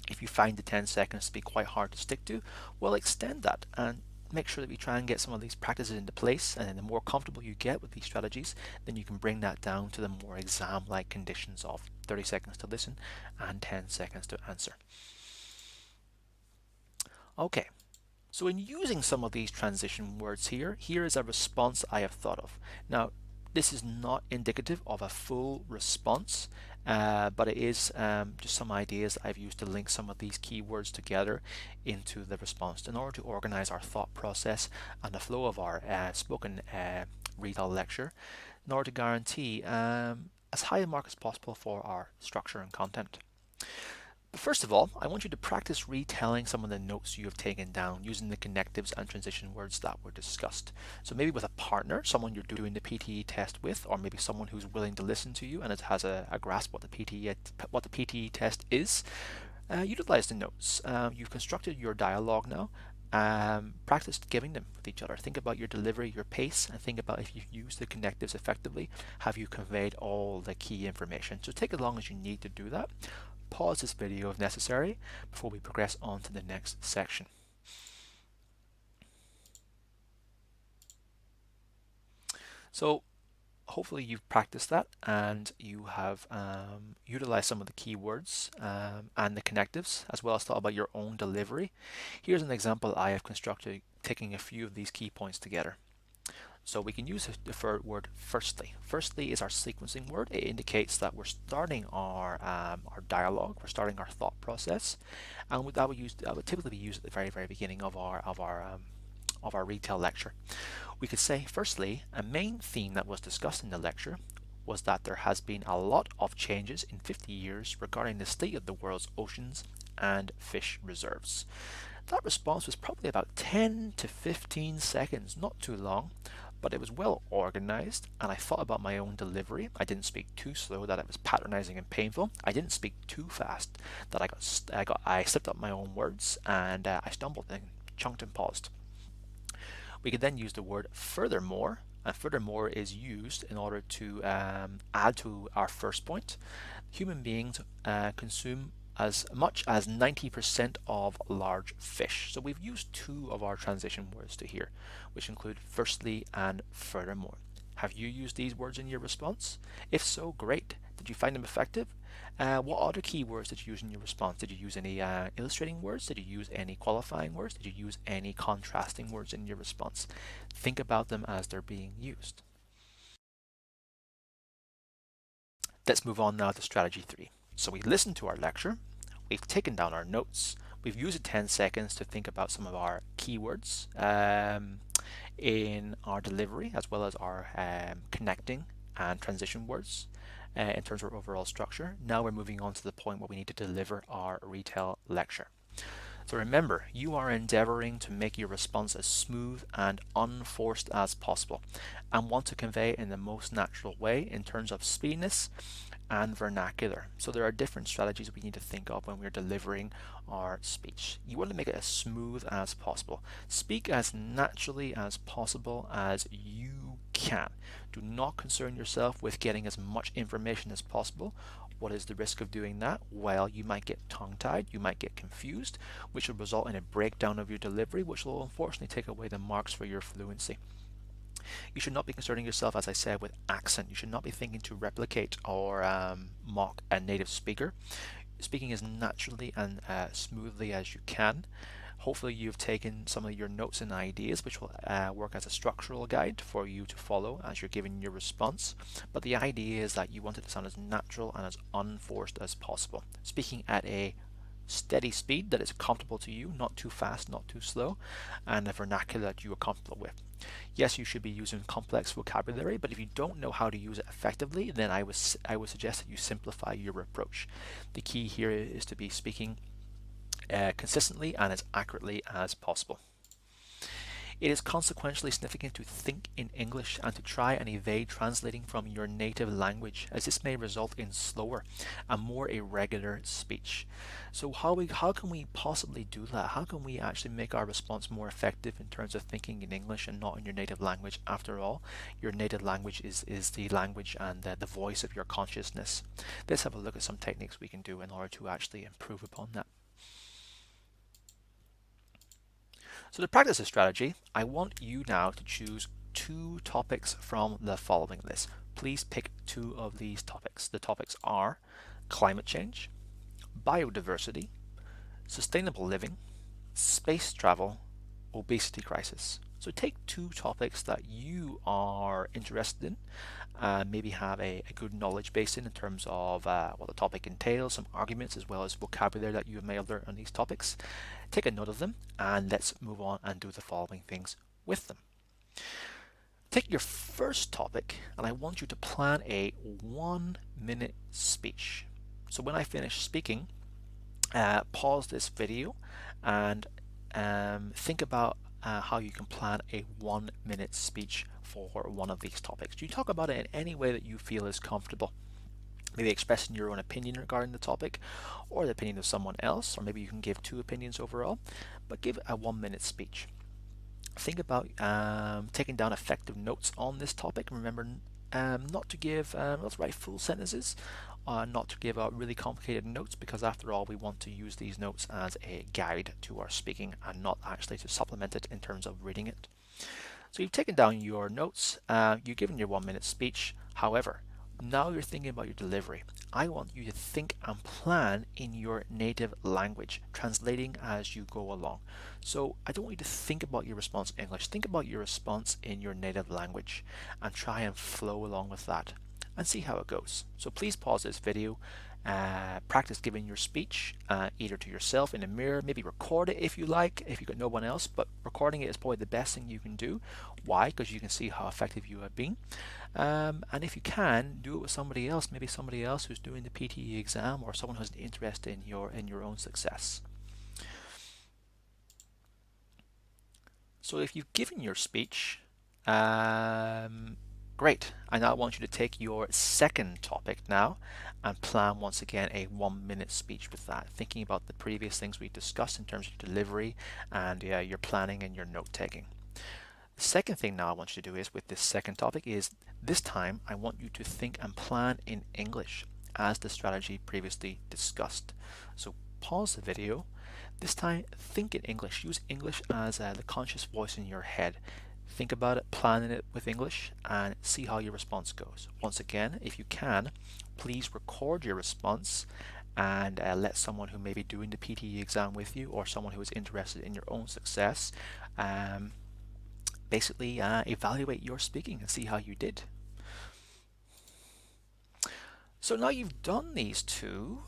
If you find the 10 seconds to be quite hard to stick to, well, extend that and make sure that we try and get some of these practices into place, and then the more comfortable you get with these strategies, then you can bring that down to the more exam-like conditions of 30 seconds to listen and 10 seconds to answer. Okay, so in using some of these transition words here is a response I have thought of. Now, this is not indicative of a full response, but it is just some ideas I've used to link some of these keywords together into the response in order to organize our thought process and the flow of our spoken retail lecture, in order to guarantee as high a mark as possible for our structure and content. But first of all, I want you to practice retelling some of the notes you have taken down using the connectives and transition words that were discussed. So maybe with a partner, someone you're doing the PTE test with, or maybe someone who's willing to listen to you and it has a grasp what the PTE test is. Utilize the notes. You've constructed your dialogue now. Practice giving them with each other. Think about your delivery, your pace, and think about if you've used the connectives effectively, have you conveyed all the key information. So take as long as you need to do that. Pause this video if necessary before we progress on to the next section. So hopefully you've practiced that and you have utilized some of the keywords and the connectives, as well as thought about your own delivery. Here's an example I have constructed taking a few of these key points together. So we can use the word firstly. Firstly is our sequencing word. It indicates that we're starting our dialogue, we're starting our thought process, and that would typically be used at the very beginning of our retail lecture. We could say, firstly, a main theme that was discussed in the lecture was that there has been a lot of changes in 50 years regarding the state of the world's oceans and fish reserves. That response was probably about 10 to 15 seconds, not too long, but it was well organized, and I thought about my own delivery. I didn't speak too slow that it was patronizing and painful. I didn't speak too fast that I slipped up my own words, and I stumbled and chunked and paused. We could then use the word furthermore, and furthermore is used in order to add to our first point. Human beings consume as much as 90% of large fish. So we've used two of our transition words to here, which include firstly and furthermore. Have you used these words in your response? If so, great. Did you find them effective? What other keywords did you use in your response? Did you use any illustrating words? Did you use any qualifying words? Did you use any contrasting words in your response? Think about them as they're being used. Let's move on now to strategy 3. So we listened to our lecture, we've taken down our notes, we've used 10 seconds to think about some of our keywords in our delivery, as well as our connecting and transition words in terms of our overall structure. Now we're moving on to the point where we need to deliver our retail lecture. So remember, you are endeavoring to make your response as smooth and unforced as possible, and want to convey in the most natural way in terms of speediness and vernacular. So there are different strategies we need to think of when we're delivering our speech. You want to make it as smooth as possible. Speak as naturally as possible as you can. Do not concern yourself with getting as much information as possible. What is the risk of doing that? Well, you might get tongue-tied, you might get confused, which will result in a breakdown of your delivery, which will unfortunately take away the marks for your fluency. You should not be concerning yourself, as I said, with accent. You should not be thinking to replicate or mock a native speaker. Speaking as naturally and smoothly as you can. Hopefully you've taken some of your notes and ideas, which will work as a structural guide for you to follow as you're giving your response. But the idea is that you want it to sound as natural and as unforced as possible. Speaking at a steady speed that is comfortable to you, not too fast, not too slow, and a vernacular that you are comfortable with. Yes, you should be using complex vocabulary, but if you don't know how to use it effectively, then I would suggest that you simplify your approach. The key here is to be speaking consistently and as accurately as possible. It is consequentially significant to think in English and to try and evade translating from your native language, as this may result in slower and more irregular speech. So how can we possibly do that? How can we actually make our response more effective in terms of thinking in English and not in your native language? After all, your native language is the language and the voice of your consciousness. Let's have a look at some techniques we can do in order to actually improve upon that. So to practice this strategy, I want you now to choose 2 topics from the following list. Please pick 2 of these topics. The topics are climate change, biodiversity, sustainable living, space travel, obesity crisis. So take 2 topics that you are interested in, maybe have a good knowledge base in terms of what the topic entails, some arguments as well as vocabulary that you may have learned on these topics. Take a note of them and let's move on and do the following things with them. Take your first topic and I want you to plan a 1-minute speech. So when I finish speaking, pause this video and think about how you can plan a 1-minute speech for one of these topics. You talk about it in any way that you feel is comfortable. Maybe expressing your own opinion regarding the topic or the opinion of someone else, or maybe you can give 2 opinions overall, but give a 1-minute speech. Think about taking down effective notes on this topic. Remember not to write full sentences, not to give out really complicated notes, because after all we want to use these notes as a guide to our speaking and not actually to supplement it in terms of reading it. So you've taken down your notes, you've given your 1-minute speech. However, now you're thinking about your delivery. I want you to think and plan in your native language, translating as you go along. So I don't want you to think about your response in English. Think about your response in your native language and try and flow along with that and see how it goes. So please pause this video, practice giving your speech either to yourself in a mirror, maybe record it if you like, if you've got no one else, but recording it is probably the best thing you can do. Why? Because you can see how effective you have been. And if you can, do it with somebody else, maybe somebody else who's doing the PTE exam or someone who's interested in your own success. So if you've given your speech, great. I now want you to take your second topic now and plan once again a 1-minute speech with that, thinking about the previous things we discussed in terms of delivery and your planning and your note taking. The second thing now I want you to do is with this second topic is this time I want you to think and plan in English as the strategy previously discussed. So pause the video. This time think in English. Use English as the conscious voice in your head. Think about it, plan it with English, and see how your response goes. Once again, if you can, please record your response and let someone who may be doing the PTE exam with you or someone who is interested in your own success basically evaluate your speaking and see how you did. So now you've done these 2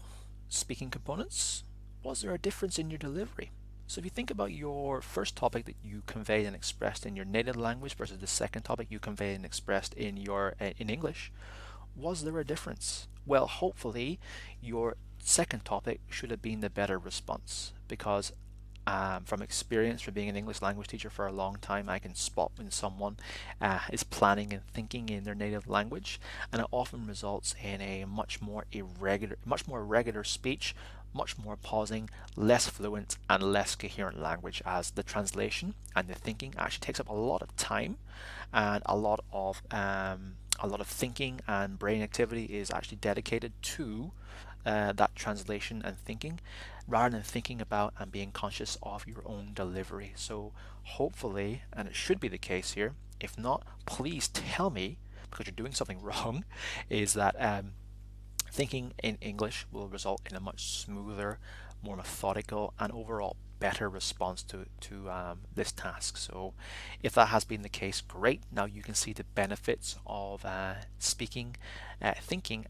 speaking components, was there a difference in your delivery? So if you think about your first topic that you conveyed and expressed in your native language versus the second topic you conveyed and expressed in English, was there a difference? Well, hopefully your second topic should have been the better response, because From experience, from being an English language teacher for a long time, I can spot when someone is planning and thinking in their native language, and it often results in a much more irregular speech, much more pausing, less fluent, and less coherent language, as the translation and the thinking actually takes up a lot of time, and a lot of thinking and brain activity is actually dedicated to that translation and thinking, rather than thinking about and being conscious of your own delivery. So hopefully, and it should be the case here, if not, please tell me, because you're doing something wrong, is that thinking in English will result in a much smoother, more methodical, and overall better response to this task. So if that has been the case, great. Now you can see the benefits of thinking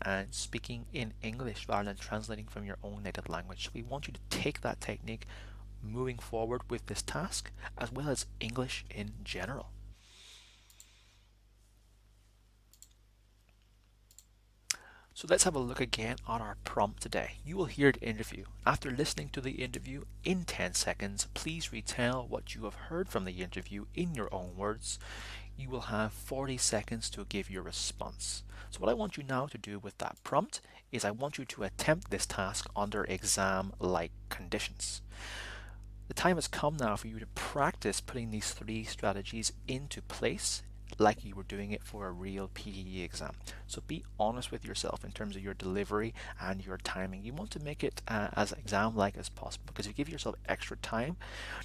and speaking in English rather than translating from your own native language. We want you to take that technique moving forward with this task, as well as English in general. So let's have a look again at our prompt today. You will hear the interview. After listening to the interview in 10 seconds, please retell what you have heard from the interview in your own words. You will have 40 seconds to give your response. So what I want you now to do with that prompt is I want you to attempt this task under exam-like conditions. The time has come now for you to practice putting these three strategies into place like you were doing it for a real PTE exam. So be honest with yourself in terms of your delivery and your timing. You want to make it as exam-like as possible, because if you give yourself extra time,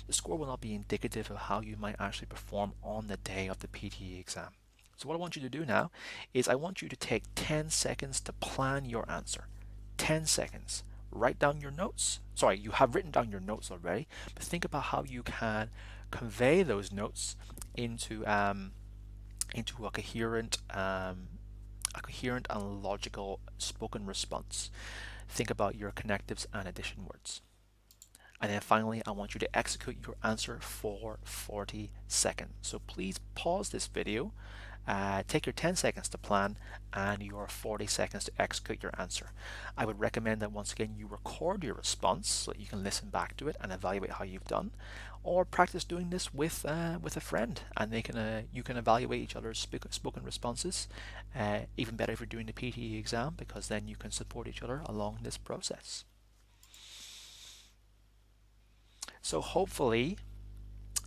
the score will not be indicative of how you might actually perform on the day of the PTE exam. So what I want you to do now is I want you to take 10 seconds to plan your answer. 10 seconds. Write down your notes. Sorry, you have written down your notes already, but think about how you can convey those notes into a coherent and logical spoken response. Think about your connectives and addition words. And then finally, I want you to execute your answer for 40 seconds. So please pause this video, take your 10 seconds to plan, and your 40 seconds to execute your answer. I would recommend that once again you record your response so that you can listen back to it and evaluate how you've done, or practice doing this with a friend, and you can evaluate each other's spoken responses. Even better if you're doing the PTE exam, because then you can support each other along this process. So hopefully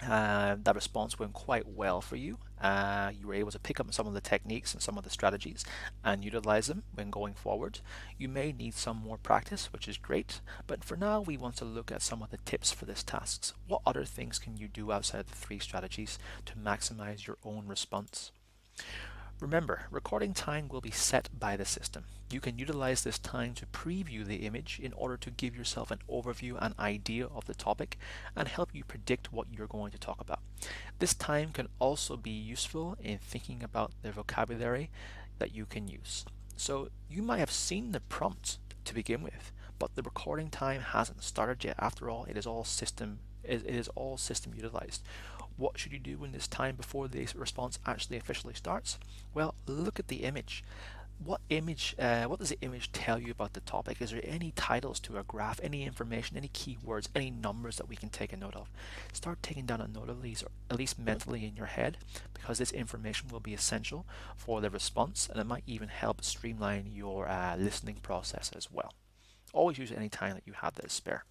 that response went quite well for you. You were able to pick up some of the techniques and some of the strategies and utilize them when going forward. You may need some more practice, which is great, but for now we want to look at some of the tips for this task. What other things can you do outside of the three strategies to maximize your own response? Remember, recording time will be set by the system. You can utilize this time to preview the image in order to give yourself an overview and idea of the topic and help you predict what you're going to talk about. This time can also be useful in thinking about the vocabulary that you can use. So you might have seen the prompt to begin with, but the recording time hasn't started yet. After all, it is all system utilized. What should you do in this time before the response actually officially starts? Well, look at the image. What does the image tell you about the topic? Is there any titles to a graph, any information, any keywords, any numbers that we can take a note of? Start taking down a note of these, or at least mentally in your head, because this information will be essential for the response, and it might even help streamline your listening process as well. Always use any time that you have that is spare.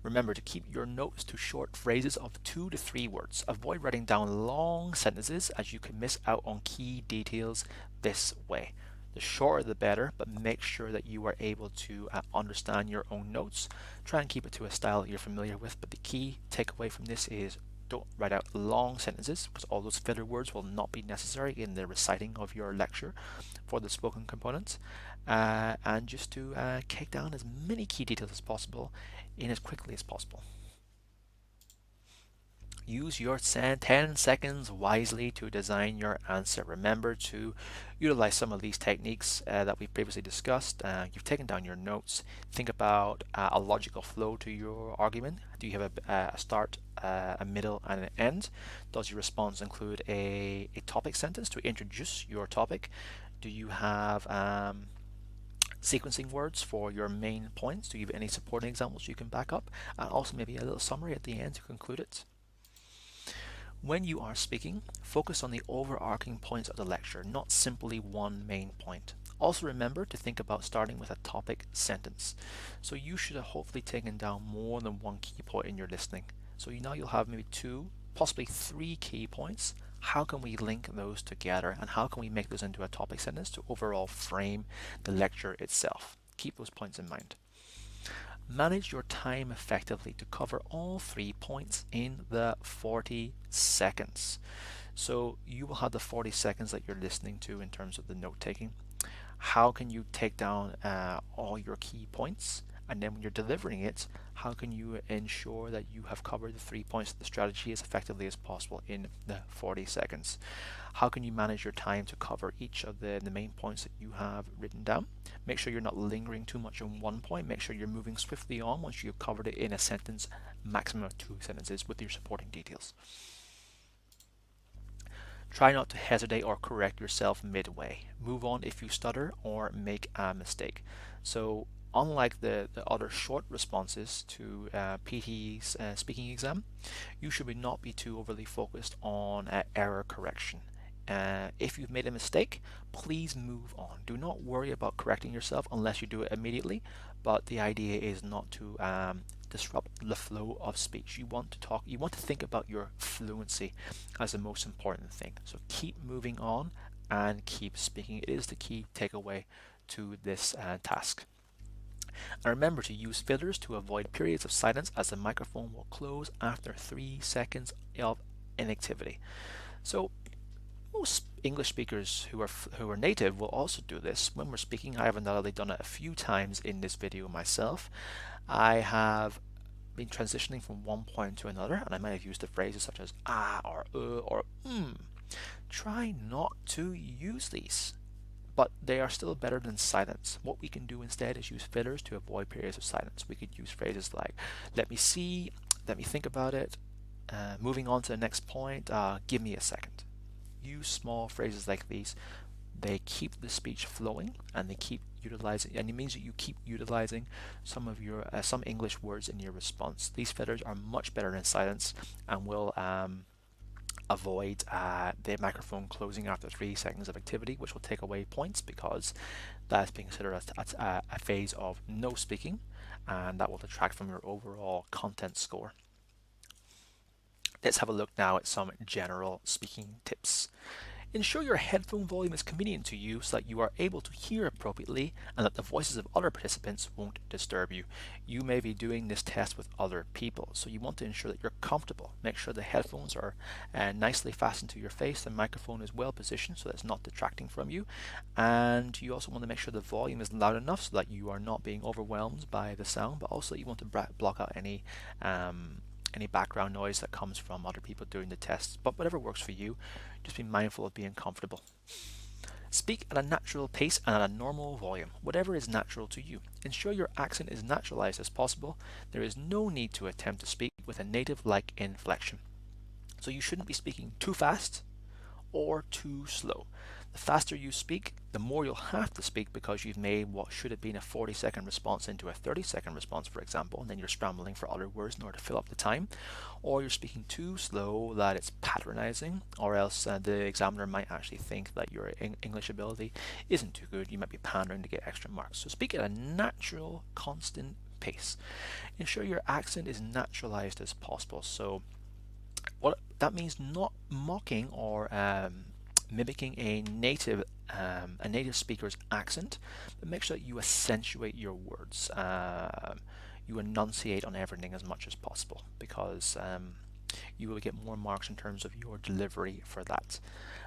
Remember to keep your notes to short phrases of 2 to 3 words. Avoid writing down long sentences, as you can miss out on key details this way. The shorter the better, but make sure that you are able to understand your own notes. Try and keep it to a style that you're familiar with, but the key takeaway from this is don't write out long sentences, because all those filler words will not be necessary in the reciting of your lecture for the spoken components. And just to take down as many key details as possible in as quickly as possible. Use your 10 seconds wisely to design your answer. Remember to utilize some of these techniques that we previously discussed. You've taken down your notes. Think about a logical flow to your argument. Do you have a start, a middle, and an end? Does your response include a topic sentence to introduce your topic? Do you have sequencing words for your main points. Do you have any supporting examples you can back up? And also maybe a little summary at the end to conclude it. When you are speaking, focus on the overarching points of the lecture, not simply one main point. Also remember to think about starting with a topic sentence. So you should have hopefully taken down more than one key point in your listening. So now you'll have maybe two, possibly three key points. How can we link those together, and how can we make those into a topic sentence to overall frame the lecture itself? Keep those points in mind. Manage your time effectively to cover all 3 points in the 40 seconds. So you will have the 40 seconds that you're listening to in terms of the note taking. How can you take down all your key points? And then when you're delivering it, how can you ensure that you have covered the 3 points of the strategy as effectively as possible in the 40 seconds? How can you manage your time to cover each of the main points that you have written down? Make sure you're not lingering too much on one point. Make sure you're moving swiftly on once you've covered it in a sentence, maximum of 2 sentences with your supporting details. Try not to hesitate or correct yourself midway. Move on if you stutter or make a mistake. So unlike the other short responses to PTE's speaking exam, you should not be too overly focused on error correction. If you've made a mistake, please move on. Do not worry about correcting yourself unless you do it immediately, but the idea is not to disrupt the flow of speech. You want to talk, you want to think about your fluency as the most important thing. So keep moving on and keep speaking. It is the key takeaway to this task. And remember to use fillers to avoid periods of silence, as the microphone will close after 3 seconds of inactivity. So most English speakers who are native will also do this. When we're speaking, I have undoubtedly done it a few times in this video myself. I have been transitioning from one point to another, and I might have used the phrases such as ah or Try not to use these, but they are still better than silence. What we can do instead is use fillers to avoid periods of silence. We could use phrases like let me see, let me think about it, moving on to the next point, give me a second. Use small phrases like these. They keep the speech flowing, and they keep utilizing, and it means that you keep utilizing some of your some English words in your response. These fillers are much better than silence and will avoid the microphone closing after 3 seconds of activity, which will take away points because that's being considered as a phase of no speaking, and that will detract from your overall content score. Let's have a look now at some general speaking tips. Ensure your headphone volume is convenient to you so that you are able to hear appropriately and that the voices of other participants won't disturb you. You may be doing this test with other people, so you want to ensure that you're comfortable. Make sure the headphones are nicely fastened to your face, the microphone is well positioned so that it's not detracting from you, and you also want to make sure the volume is loud enough so that you are not being overwhelmed by the sound, but also you want to block out any background noise that comes from other people doing the tests. But whatever works for you, just be mindful of being comfortable. Speak at a natural pace and at a normal volume, whatever is natural to you. Ensure your accent is naturalized as possible. There is no need to attempt to speak with a native-like inflection. So you shouldn't be speaking too fast or too slow. The faster you speak, the more you'll have to speak because you've made what should have been a 40-second response into a 30-second response, for example, and then you're scrambling for other words in order to fill up the time. Or you're speaking too slow that it's patronizing, or else the examiner might actually think that your English ability isn't too good. You might be pandering to get extra marks. So speak at a natural, constant pace. Ensure your accent is naturalized as possible. So what that means, not mocking or mimicking a native speaker's accent, but make sure that you accentuate your words. You enunciate on everything as much as possible because you will get more marks in terms of your delivery for that.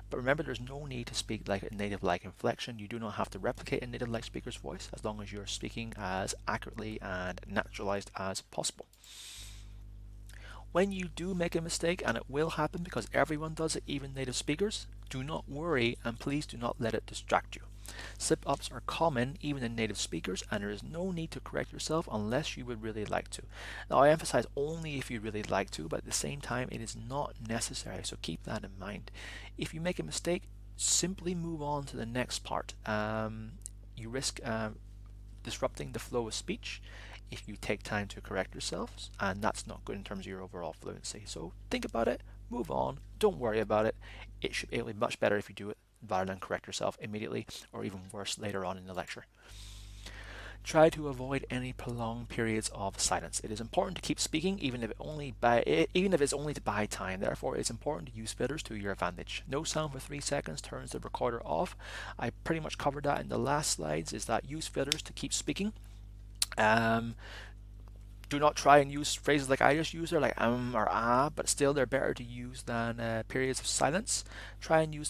But remember, there's no need to speak like a native-like inflection. You do not have to replicate a native-like speaker's voice as long as you're speaking as accurately and naturalized as possible. When you do make a mistake, and it will happen because everyone does it, even native speakers, do not worry and please do not let it distract you. Slip-ups are common even in native speakers, and there is no need to correct yourself unless you would really like to. Now, I emphasize only if you really like to, but at the same time it is not necessary, so keep that in mind. If you make a mistake, simply move on to the next part. You risk disrupting the flow of speech if you take time to correct yourselves, and that's not good in terms of your overall fluency. So think about it, move on, don't worry about it. It'll be much better if you do it rather than correct yourself immediately, or even worse later on in the lecture. Try to avoid any prolonged periods of silence. It is important to keep speaking, even if it's only to buy time. Therefore, it's important to use filters to your advantage. No sound for 3 seconds turns the recorder off. I pretty much covered that in the last slides. Is that use filters to keep speaking. Do not try and use phrases like I just used there, like or ah, but still they're better to use than periods of silence. Try and use